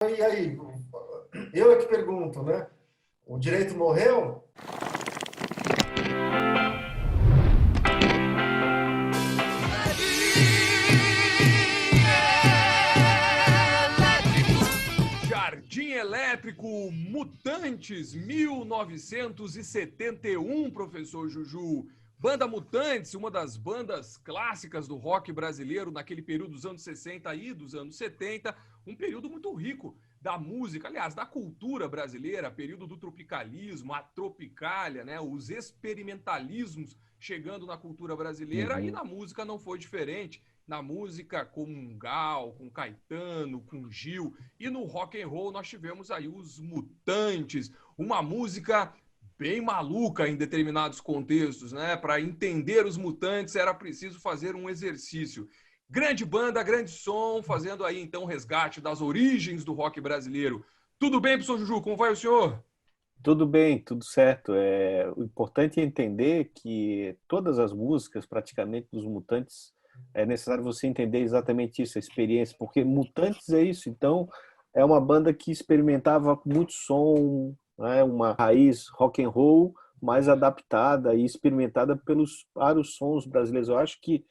E aí, eu é que pergunto, né? O direito morreu? Jardim Elétrico Mutantes 1971, professor Juju. Banda Mutantes, uma das bandas clássicas do rock brasileiro naquele período dos anos 60 e dos anos 70, um período muito rico da música, aliás, da cultura brasileira, período do tropicalismo, a tropicália, né, os experimentalismos chegando na cultura brasileira e na música não foi diferente. Na música com Gal, com Caetano, com Gil, e no rock and roll nós tivemos aí os Mutantes, uma música bem maluca em determinados contextos, né? Para entender os Mutantes era preciso fazer um exercício. Grande banda, grande som, fazendo aí então o resgate das origens do rock brasileiro. Tudo bem, professor Juju? Como vai o senhor? Tudo bem, tudo certo. O importante é entender que todas as músicas, praticamente, dos Mutantes, é necessário você entender exatamente isso, a experiência, porque Mutantes é isso. Então, é uma banda que experimentava muito som, né, uma raiz rock and roll mais adaptada e experimentada para os sons brasileiros. Eu acho que,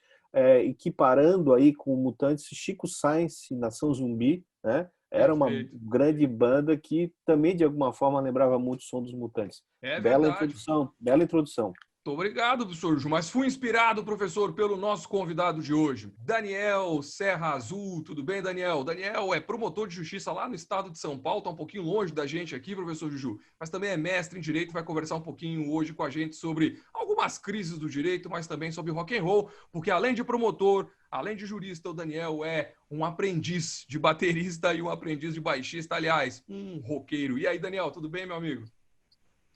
equiparando aí com Mutantes, Chico Science, Nação Zumbi, né? Era uma Perfeito. grande banda que também, de alguma forma, lembrava muito o som dos Mutantes. É Bela verdade. introdução, bela introdução. Muito obrigado, professor Ju, mas fui inspirado, professor, pelo nosso convidado de hoje, Daniel Serra Azul. Tudo bem, Daniel? Daniel é promotor de justiça lá no estado de São Paulo, está um pouquinho longe da gente aqui, professor Juju, mas também é mestre em direito, vai conversar um pouquinho hoje com a gente sobre algumas crises do direito, mas também sobre rock and roll, porque além de promotor, além de jurista, o Daniel é um aprendiz de baterista e um aprendiz de baixista, aliás, um roqueiro. E aí, Daniel, tudo bem, meu amigo?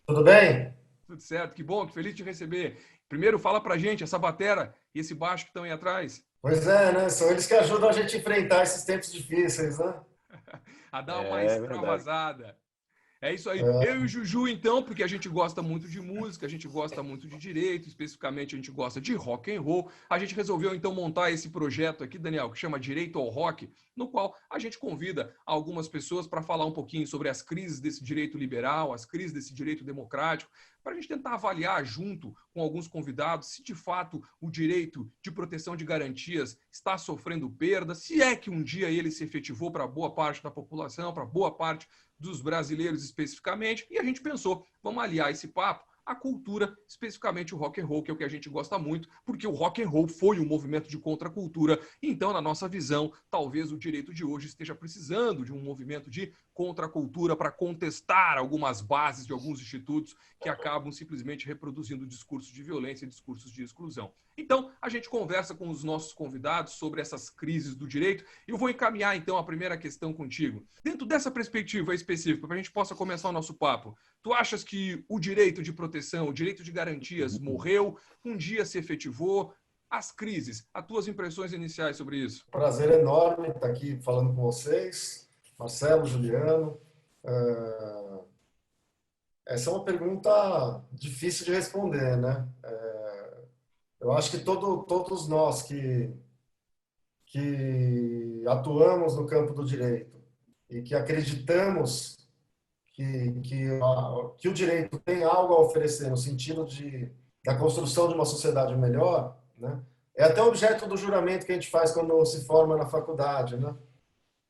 Tudo bem? Tudo certo, que bom, que feliz de te receber. Primeiro, fala pra gente, essa batera e esse baixo que estão aí atrás, Pois é, né? São eles que ajudam a gente a enfrentar esses tempos difíceis, né? a dar uma É verdade. extravasada. É isso aí. Eu e o Juju, então, porque a gente gosta muito de música, a gente gosta muito de direito, especificamente a gente gosta de rock and roll. A gente resolveu, então, montar esse projeto aqui, Daniel, que chama Direito ao Rock, no qual a gente convida algumas pessoas para falar um pouquinho sobre as crises desse direito liberal, as crises desse direito democrático, para a gente tentar avaliar junto com alguns convidados se de fato o direito de proteção de garantias está sofrendo perda, se é que um dia ele se efetivou para boa parte da população, para boa parte dos brasileiros especificamente, e a gente pensou, vamos aliar esse papo à cultura, especificamente o rock and roll, que é o que a gente gosta muito, porque o rock and roll foi um movimento de contracultura. Então, na nossa visão, talvez o direito de hoje esteja precisando de um movimento de contracultura para contestar algumas bases de alguns institutos que acabam simplesmente reproduzindo discursos de violência e discursos de exclusão. Então, a gente conversa com os nossos convidados sobre essas crises do direito e eu vou encaminhar, então, a primeira questão contigo. Dentro dessa perspectiva específica, para a gente possa começar o nosso papo, tu achas que o direito de proteção, o direito de garantias morreu, um dia se efetivou? As crises, as tuas impressões iniciais sobre isso? Prazer enorme estar aqui falando com vocês, Marcelo, Juliano. Essa é uma pergunta difícil de responder, né? Eu acho que todos nós que atuamos no campo do direito e que acreditamos que o direito tem algo a oferecer no sentido da construção de uma sociedade melhor, né? É até objeto do juramento que a gente faz quando se forma na faculdade, né?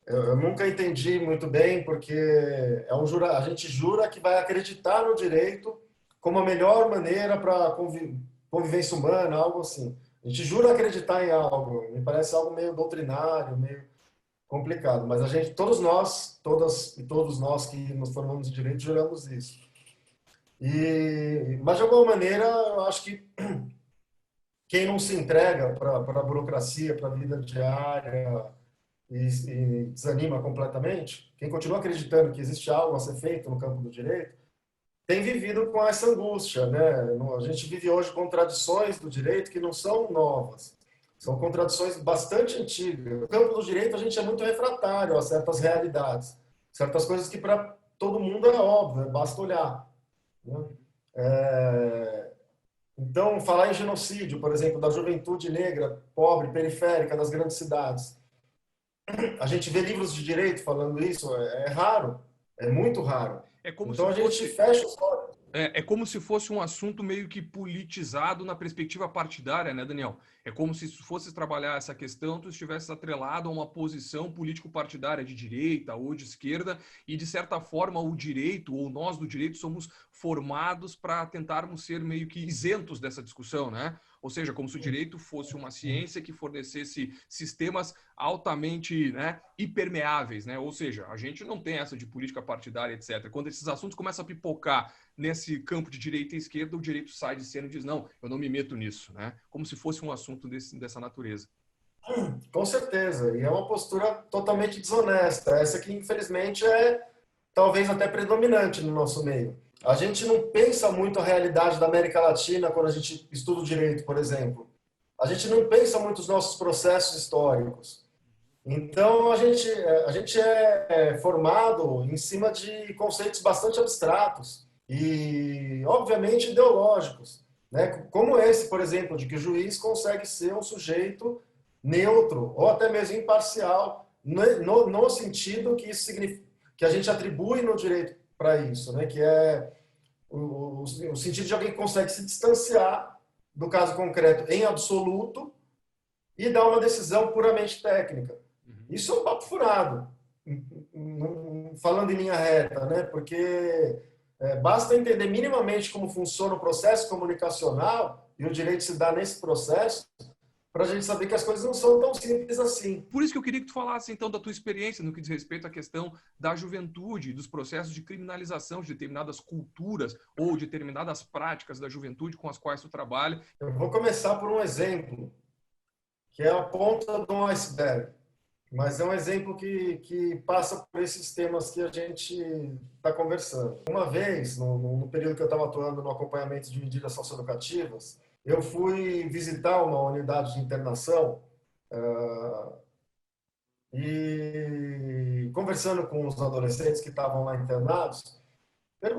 Eu nunca entendi muito bem porque a gente jura que vai acreditar no direito como a melhor maneira para convivência humana, algo assim. A gente jura acreditar em algo, me parece algo meio doutrinário, meio complicado, mas a gente, todos nós, todas e todos nós que nos formamos em direito, juramos isso. Mas de alguma maneira, eu acho que quem não se entrega para a burocracia, para a vida diária e desanima completamente, quem continua acreditando que existe algo a ser feito no campo do direito, tem vivido com essa angústia, né? A gente vive hoje contradições do direito que não são novas. São contradições bastante antigas. No campo do direito, a gente é muito refratário a certas realidades, certas coisas que para todo mundo é óbvio, basta olhar, né? Então, falar em genocídio, por exemplo, da juventude negra, pobre, periférica das grandes cidades, A gente vê livros de direito falando isso, é raro, é muito raro. É como Então se a gente fosse, fecha os olhos. é como se fosse um assunto meio que politizado na perspectiva partidária, né, Daniel? É como se fosse trabalhar essa questão, tu estivesse atrelado a uma posição político-partidária de direita ou de esquerda, e de certa forma o direito, ou nós do direito, somos formados para tentarmos ser meio que isentos dessa discussão, né? Ou seja, como se o direito fosse uma ciência que fornecesse sistemas altamente, né, hipermeáveis, né? Ou seja, a gente não tem essa de política partidária, etc. Quando esses assuntos começam a pipocar nesse campo de direita e esquerda, o direito sai de cena e diz, não, eu não me meto nisso, né? Como se fosse um assunto dessa natureza. Com certeza, e é uma postura totalmente desonesta. Essa que, infelizmente, é talvez até predominante no nosso meio. A gente não pensa muito a realidade da América Latina quando a gente estuda o direito, por exemplo. A gente não pensa muito os nossos processos históricos. Então, a gente é formado em cima de conceitos bastante abstratos e, obviamente, ideológicos, né? Como esse, por exemplo, de que o juiz consegue ser um sujeito neutro ou até mesmo imparcial, no sentido que isso significa, que a gente atribui no direito para isso, né? Que é o sentido de alguém que consegue se distanciar do caso concreto em absoluto e dar uma decisão puramente técnica. Isso é um papo furado, falando em linha reta, né? Porque basta entender minimamente como funciona o processo comunicacional e o direito se dá nesse processo para a gente saber que as coisas não são tão simples assim. Por isso que eu queria que tu falasse, então, da tua experiência no que diz respeito à questão da juventude, dos processos de criminalização de determinadas culturas ou determinadas práticas da juventude com as quais tu trabalha. Eu vou começar por um exemplo, que é a ponta de um iceberg, mas é um exemplo que passa por esses temas que a gente está conversando. Uma vez, no período que eu estava atuando no acompanhamento de medidas socioeducativas, eu fui visitar uma unidade de internação e conversando com os adolescentes que estavam lá internados,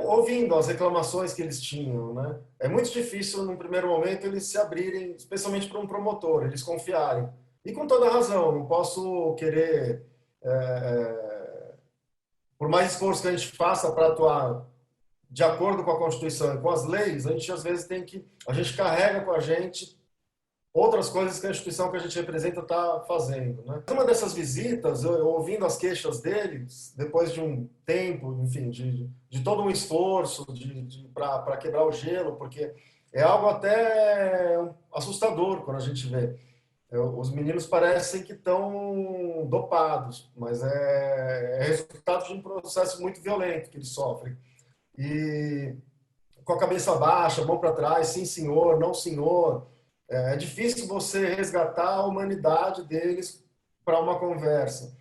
ouvindo as reclamações que eles tinham, né? É muito difícil, num primeiro momento, eles se abrirem, especialmente para um promotor, eles confiarem. E com toda razão, não posso querer, por mais esforço que a gente faça para atuar de acordo com a Constituição e com as leis, a gente às vezes a gente carrega com a gente outras coisas que a instituição que a gente representa está fazendo, né? Uma dessas visitas, eu ouvindo as queixas deles, depois de um tempo, enfim, de todo um esforço para quebrar o gelo, porque é algo até assustador quando a gente vê. Os meninos parecem que estão dopados, mas é resultado de um processo muito violento que eles sofrem. E com a cabeça baixa, mão para trás, sim senhor, não senhor. É difícil você resgatar a humanidade deles para uma conversa.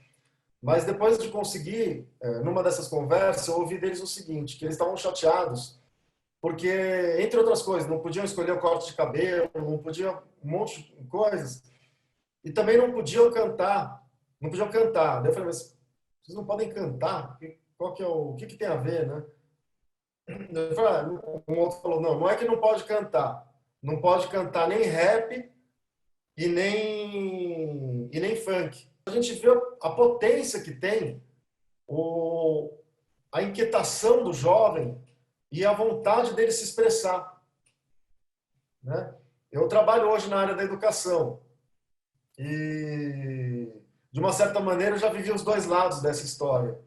Mas depois de conseguir, numa dessas conversas, eu ouvi deles o seguinte, que eles estavam chateados, porque, entre outras coisas, não podiam escolher o corte de cabelo, não podiam um monte de coisas, e também não podiam cantar. Não podiam cantar. Daí eu falei, mas vocês não podem cantar? O que tem a ver, né? Eu falei, um outro falou, não é que não pode cantar. Não pode cantar nem rap e nem funk. A gente vê a potência que tem, a inquietação do jovem e a vontade dele se expressar, né? Eu trabalho hoje na área da educação e, de uma certa maneira, eu já vivi os dois lados dessa história.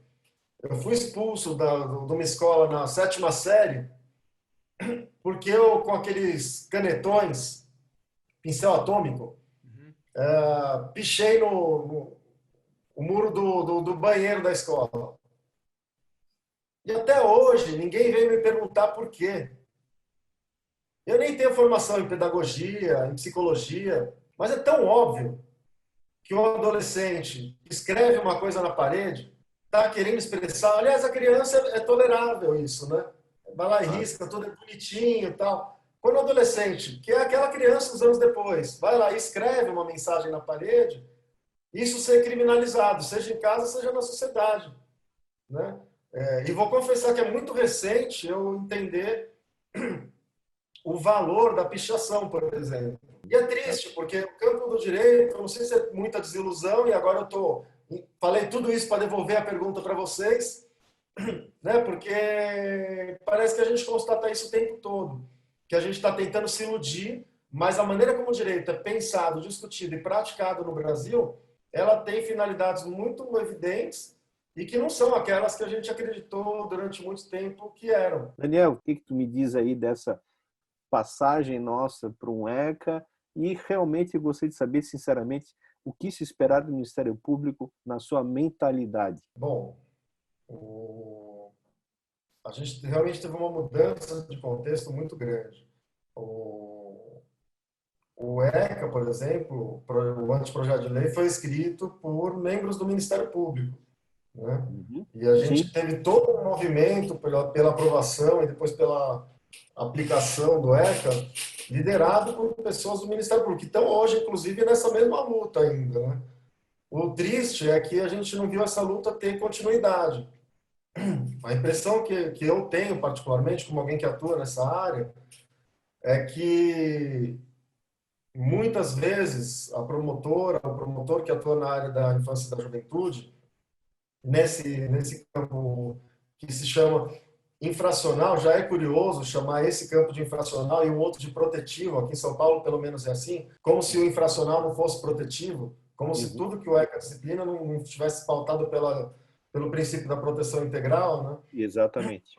Eu fui expulso de uma escola na 7ª série porque eu, com aqueles canetões, pincel atômico, pichei no muro do banheiro da escola. E até hoje, ninguém veio me perguntar por quê. Eu nem tenho formação em pedagogia, em psicologia, mas é tão óbvio que um adolescente escreve uma coisa na parede, está querendo expressar. Aliás, a criança é tolerável isso, né? Vai lá e risca, tudo é bonitinho e tal. Quando o adolescente, que é aquela criança uns anos depois, vai lá e escreve uma mensagem na parede, isso ser criminalizado, seja em casa, seja na sociedade, né? E vou confessar que é muito recente eu entender o valor da pichação, por exemplo. E é triste, porque o campo do direito, eu não sei se é muita desilusão, e agora eu estou falei tudo isso para devolver a pergunta para vocês, né? Porque parece que a gente constata isso o tempo todo, que a gente está tentando se iludir, mas a maneira como o direito é pensado, discutido e praticado no Brasil, ela tem finalidades muito evidentes e que não são aquelas que a gente acreditou durante muito tempo que eram. Daniel, o que tu me diz aí dessa passagem nossa para um ECA? E realmente eu gostaria de saber, sinceramente, o que se esperar do Ministério Público na sua mentalidade. Bom, a gente realmente teve uma mudança de contexto muito grande. O ECA, por exemplo, o anteprojeto de lei, foi escrito por membros do Ministério Público, né? E a gente teve todo um movimento pela aprovação e depois pela aplicação do ECA, liderado por pessoas do Ministério Público, que estão hoje, inclusive, nessa mesma luta ainda, né? O triste é que a gente não viu essa luta ter continuidade. A impressão que eu tenho, particularmente, como alguém que atua nessa área, é que muitas vezes a promotora, o promotor que atua na área da infância e da juventude, nesse campo que se chama infracional, já é curioso chamar esse campo de infracional e o outro de protetivo. Aqui em São Paulo, pelo menos é assim, como se o infracional não fosse protetivo, como se tudo que o ECA disciplina não estivesse pautado pelo princípio da proteção integral, né? Exatamente.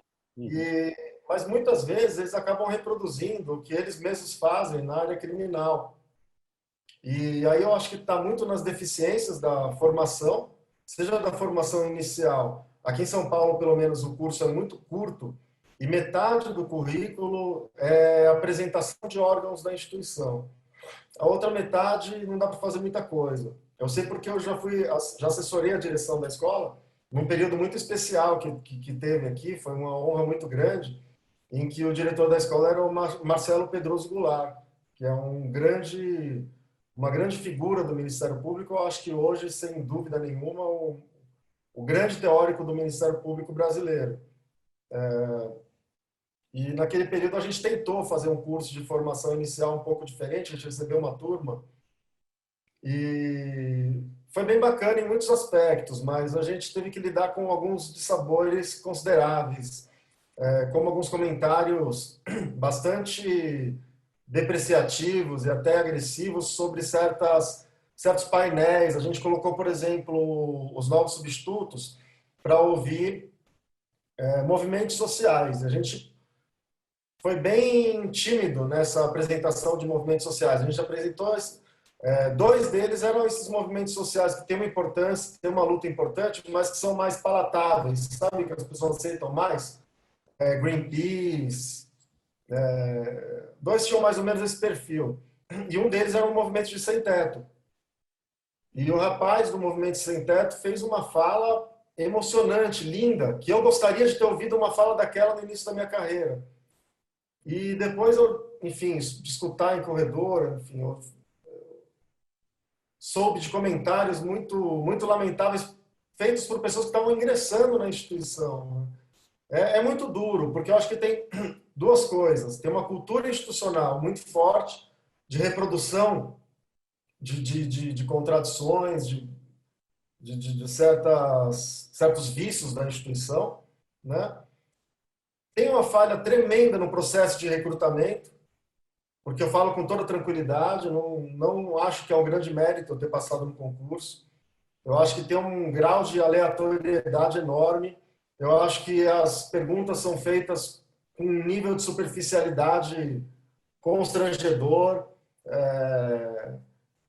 Mas muitas vezes eles acabam reproduzindo o que eles mesmos fazem na área criminal. E aí eu acho que está muito nas deficiências da formação, seja da formação inicial. Aqui em São Paulo, pelo menos, o curso é muito curto e metade do currículo é apresentação de órgãos da instituição. A outra metade não dá para fazer muita coisa. Eu sei porque eu já assessorei a direção da escola num período muito especial que teve aqui, foi uma honra muito grande, em que o diretor da escola era o Marcelo Pedroso Goulart, que é uma grande figura do Ministério Público. Eu acho que hoje, sem dúvida nenhuma, o grande teórico do Ministério Público brasileiro. E naquele período a gente tentou fazer um curso de formação inicial um pouco diferente, a gente recebeu uma turma e foi bem bacana em muitos aspectos, mas a gente teve que lidar com alguns dissabores consideráveis, como alguns comentários bastante depreciativos e até agressivos sobre certos painéis. A gente colocou, por exemplo, os novos substitutos para ouvir movimentos sociais. A gente foi bem tímido nessa apresentação de movimentos sociais. A gente apresentou, dois deles eram esses movimentos sociais que têm uma importância, têm uma luta importante, mas que são mais palatáveis, sabe, que as pessoas aceitam mais. Greenpeace, dois tinham mais ou menos esse perfil. E um deles era um movimento de sem-teto. E o rapaz do movimento sem teto fez uma fala emocionante, linda, que eu gostaria de ter ouvido uma fala daquela no início da minha carreira. E depois eu, enfim, de escutar em corredor, enfim, eu soube de comentários muito lamentáveis feitos por pessoas que estavam ingressando na instituição. É muito duro, porque eu acho que tem duas coisas. Tem uma cultura institucional muito forte de reprodução de contradições, de certos vícios da instituição, né? Tem uma falha tremenda no processo de recrutamento, porque eu falo com toda tranquilidade, não acho que é um grande mérito eu ter passado no concurso. Eu acho que tem um grau de aleatoriedade enorme. Eu acho que as perguntas são feitas com um nível de superficialidade constrangedor.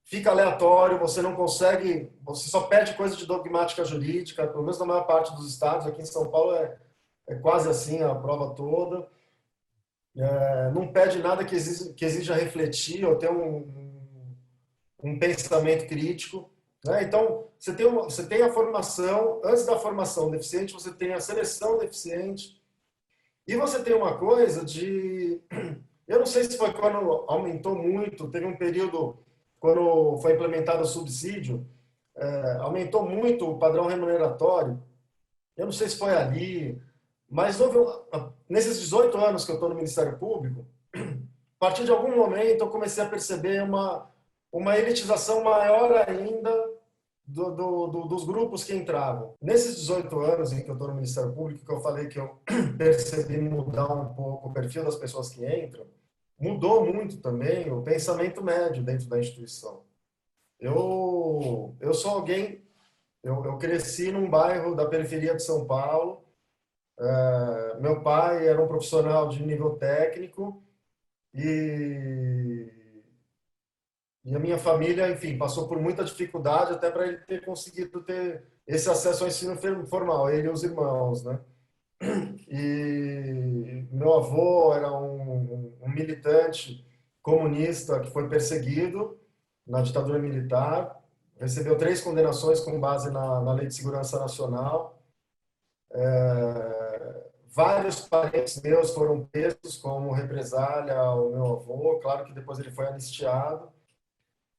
Fica aleatório, você não consegue, você só pede coisa de dogmática jurídica, pelo menos na maior parte dos estados. Aqui em São Paulo é quase assim a prova toda. Não pede nada que exija refletir ou ter um pensamento crítico, né? Então, você tem a formação, antes da formação deficiente, você tem a seleção deficiente, e você tem uma coisa eu não sei se foi quando aumentou muito, teve um período, quando foi implementado o subsídio, aumentou muito o padrão remuneratório. Eu não sei se foi ali, mas nesses 18 anos que eu estou no Ministério Público, a partir de algum momento eu comecei a perceber uma elitização maior ainda dos grupos que entravam. Nesses 18 anos em que eu estou no Ministério Público, que eu falei que eu percebi mudar um pouco o perfil das pessoas que entram, mudou muito também o pensamento médio dentro da instituição. Eu sou alguém, eu cresci num bairro da periferia de São Paulo. Meu pai era um profissional de nível técnico e a minha família, enfim, passou por muita dificuldade até para ele ter conseguido ter esse acesso ao ensino formal, ele e os irmãos, né? E meu avô era um militante comunista que foi perseguido na ditadura militar, recebeu 3 condenações com base na Lei de Segurança Nacional. Vários parentes meus foram presos como represália ao meu avô, claro que depois ele foi anistiado.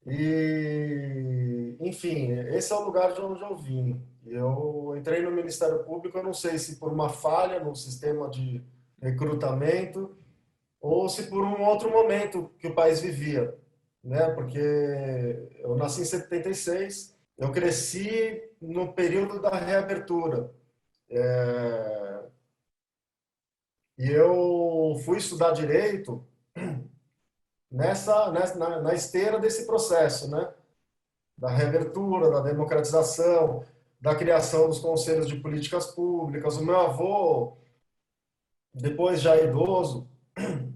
E, enfim, esse é o lugar de onde eu vim. Eu entrei no Ministério Público, eu não sei se por uma falha no sistema de recrutamento ou se por um outro momento que o país vivia, né? Porque eu nasci em 76, eu cresci no período da reabertura. E eu fui estudar direito na esteira desse processo, né? Da reabertura, da democratização, da criação dos conselhos de políticas públicas. O meu avô, depois já idoso,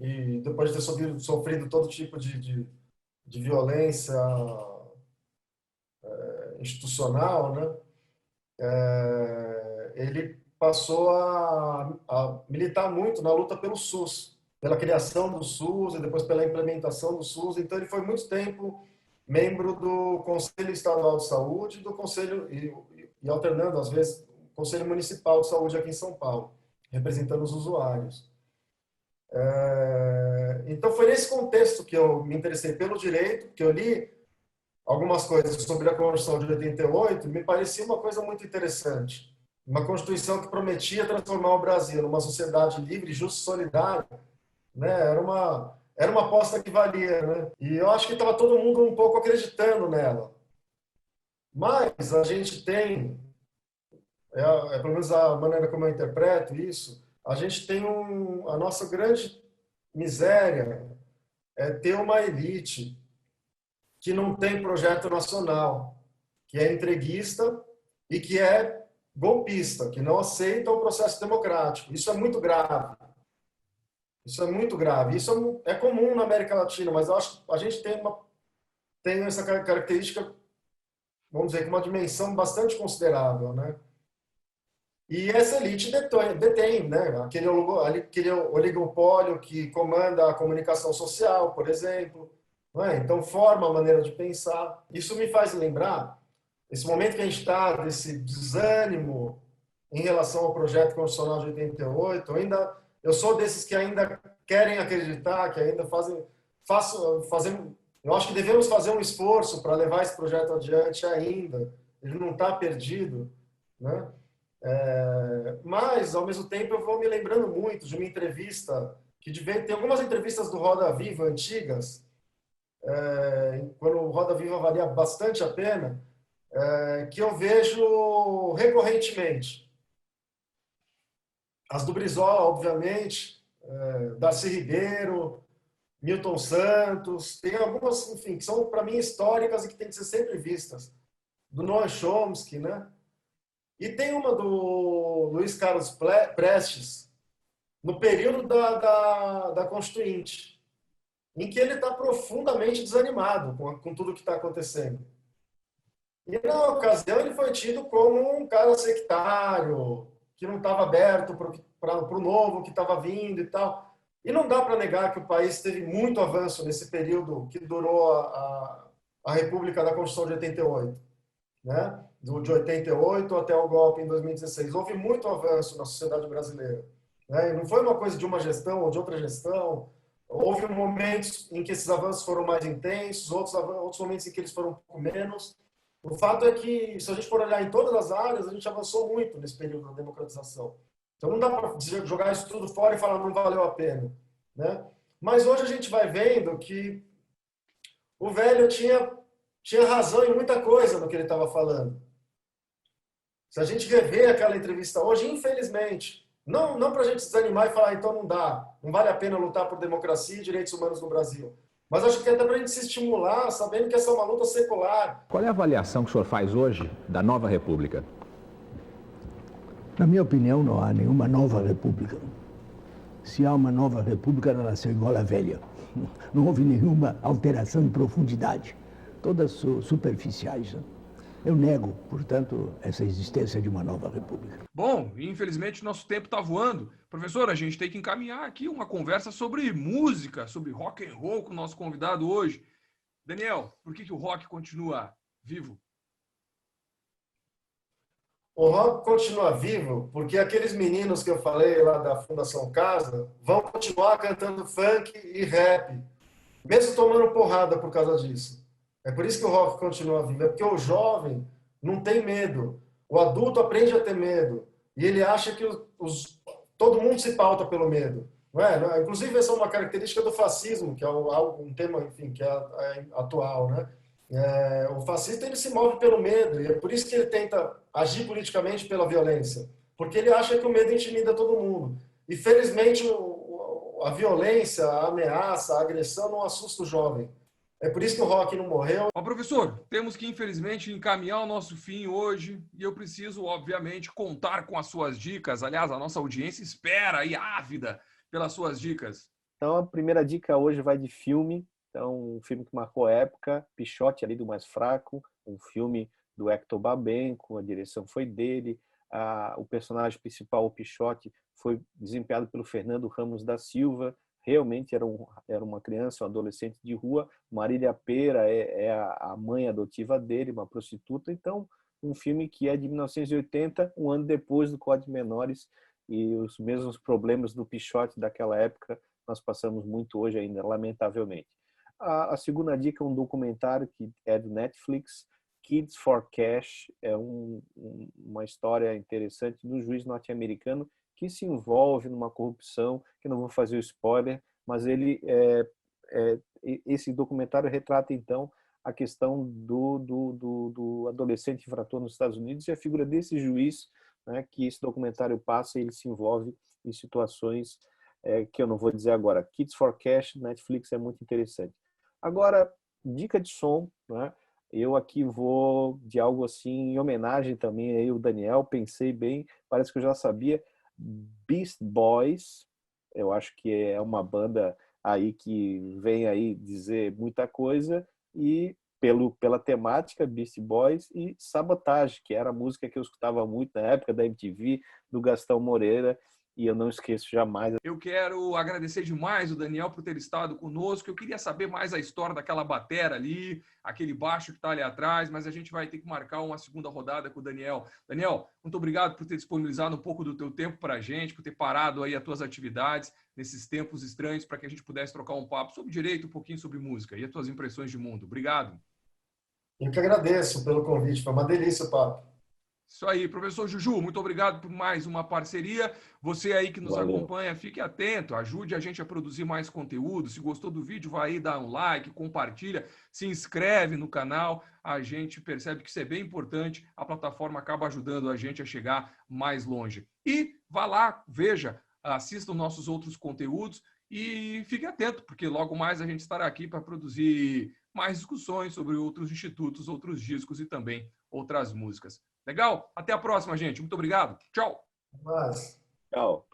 e depois de ter sofrido todo tipo de violência institucional, né? Ele passou a militar muito na luta pelo SUS, pela criação do SUS e depois pela implementação do SUS. Então, ele foi muito tempo membro do Conselho Estadual de Saúde, do Conselho e alternando às vezes o Conselho Municipal de Saúde aqui em São Paulo, representando os usuários. Então foi nesse contexto que eu me interessei pelo direito, que eu li algumas coisas sobre a Constituição de 88, me parecia uma coisa muito interessante. Uma Constituição que prometia transformar o Brasil numa sociedade livre, justa e solidária, né? Era uma aposta que valia, né? E eu acho que estava todo mundo um pouco acreditando nela. Mas a gente tem, pelo menos a maneira como eu interpreto isso, a gente tem a nossa grande miséria é ter uma elite que não tem projeto nacional, que é entreguista e que é golpista, que não aceita o processo democrático. Isso é muito grave. Isso é muito grave. Isso é comum na América Latina, mas eu acho que a gente tem essa característica, vamos dizer, com uma dimensão bastante considerável, né? E essa elite detém, né? Aquele oligopólio que comanda a comunicação social, por exemplo, não é? Então forma a maneira de pensar. Isso me faz lembrar esse momento que a gente está, desse desânimo em relação ao projeto constitucional de 88. Eu sou desses que ainda querem acreditar, que ainda fazem. Eu acho que devemos fazer um esforço para levar esse projeto adiante ainda. Ele não está perdido, né? Mas, ao mesmo tempo, eu vou me lembrando muito de uma entrevista, tem algumas entrevistas do Roda Viva antigas, quando o Roda Viva valia bastante a pena, que eu vejo recorrentemente. As do Brizola, obviamente, Darcy Ribeiro, Milton Santos, tem algumas, enfim, que são, para mim, históricas e que têm que ser sempre vistas. Do Noam Chomsky, né? E tem uma do Luiz Carlos Prestes, no período da Constituinte, em que ele está profundamente desanimado com tudo que está acontecendo. E, na ocasião, ele foi tido como um cara sectário, que não estava aberto para o novo que estava vindo e tal. E não dá para negar que o país teve muito avanço nesse período que durou a República da Constituição de 88. Né? De 88 até o golpe em 2016. Houve muito avanço na sociedade brasileira. Né? E não foi uma coisa de uma gestão ou de outra gestão. Houve momentos em que esses avanços foram mais intensos, outros momentos em que eles foram um pouco menos. O fato é que, se a gente for olhar em todas as áreas, a gente avançou muito nesse período da democratização. Então não dá para jogar isso tudo fora e falar não valeu a pena. Né? Mas hoje a gente vai vendo que o velho tinha tinha razão em muita coisa no que ele estava falando. Se a gente rever aquela entrevista hoje, infelizmente, não para a gente desanimar e falar, então não dá, não vale a pena lutar por democracia e direitos humanos no Brasil. Mas acho que até para a gente se estimular, sabendo que essa é uma luta secular. Qual é a avaliação que o senhor faz hoje da nova República? Na minha opinião, não há nenhuma nova república. Se há uma nova república, ela nasceu igual à velha. Não houve nenhuma alteração em profundidade. Todas superficiais. Eu nego, portanto, essa existência de uma nova república. Bom, infelizmente nosso tempo está voando. Professor, a gente tem que encaminhar aqui uma conversa sobre música, sobre rock and roll com o nosso convidado hoje. Daniel, por que o rock continua vivo? O rock continua vivo porque aqueles meninos que eu falei lá da Fundação Casa vão continuar cantando funk e rap, mesmo tomando porrada por causa disso. É por isso que o rock continua vivo, é porque o jovem não tem medo, o adulto aprende a ter medo, e ele acha que todo mundo se pauta pelo medo. Não é? Inclusive, essa é uma característica do fascismo, que é um tema, enfim, que é atual, né? O fascista ele se move pelo medo, e é por isso que ele tenta agir politicamente pela violência, porque ele acha que o medo intimida todo mundo. E felizmente a violência, a ameaça, a agressão não assusta o jovem. É por isso que o rock não morreu. Ó, professor, temos que infelizmente encaminhar o nosso fim hoje e eu preciso, obviamente, contar com as suas dicas. Aliás, a nossa audiência espera aí ávida pelas suas dicas. Então, a primeira dica hoje vai de filme. Então, um filme que marcou a época, Pichote ali do Mais Fraco, um filme do Hector Babenco, a direção foi dele, o personagem principal, o Pichote, foi desempenhado pelo Fernando Ramos da Silva, realmente era uma criança, um adolescente de rua, Marília Pêra é a mãe adotiva dele, uma prostituta, então um filme que é de 1980, um ano depois do Código de Menores, e os mesmos problemas do Pichote daquela época nós passamos muito hoje ainda, lamentavelmente. A segunda dica é um documentário que é do Netflix, Kids for Cash, é uma história interessante do juiz norte-americano que se envolve numa corrupção, que não vou fazer o spoiler, mas esse documentário retrata então a questão do adolescente infrator nos Estados Unidos e a figura desse juiz, né, que esse documentário passa e ele se envolve em situações que eu não vou dizer agora. Kids for Cash, Netflix, é muito interessante. Agora, dica de som, né? Eu aqui vou de algo assim, em homenagem também aí ao Daniel, pensei bem, parece que eu já sabia, Beast Boys, eu acho que é uma banda aí que vem aí dizer muita coisa, e pela temática, Beast Boys e Sabotage, que era a música que eu escutava muito na época da MTV, do Gastão Moreira, e eu não esqueço jamais. Eu quero agradecer demais o Daniel por ter estado conosco. Eu queria saber mais a história daquela batera ali, aquele baixo que está ali atrás, mas a gente vai ter que marcar uma segunda rodada com o Daniel. Daniel, muito obrigado por ter disponibilizado um pouco do teu tempo para a gente, por ter parado aí as tuas atividades nesses tempos estranhos para que a gente pudesse trocar um papo sobre direito, um pouquinho sobre música e as tuas impressões de mundo. Obrigado. Eu que agradeço pelo convite, foi uma delícia o papo. Isso aí, professor Juju, muito obrigado por mais uma parceria. Você aí que nos acompanha, fique atento, ajude a gente a produzir mais conteúdo. Se gostou do vídeo, vai aí dar um like, compartilha, se inscreve no canal. A gente percebe que isso é bem importante, a plataforma acaba ajudando a gente a chegar mais longe. E vá lá, veja, assista os nossos outros conteúdos e fique atento, porque logo mais a gente estará aqui para produzir mais discussões sobre outros institutos, outros discos e também outras músicas. Legal? Até a próxima, gente. Muito obrigado. Tchau. Mas... Tchau.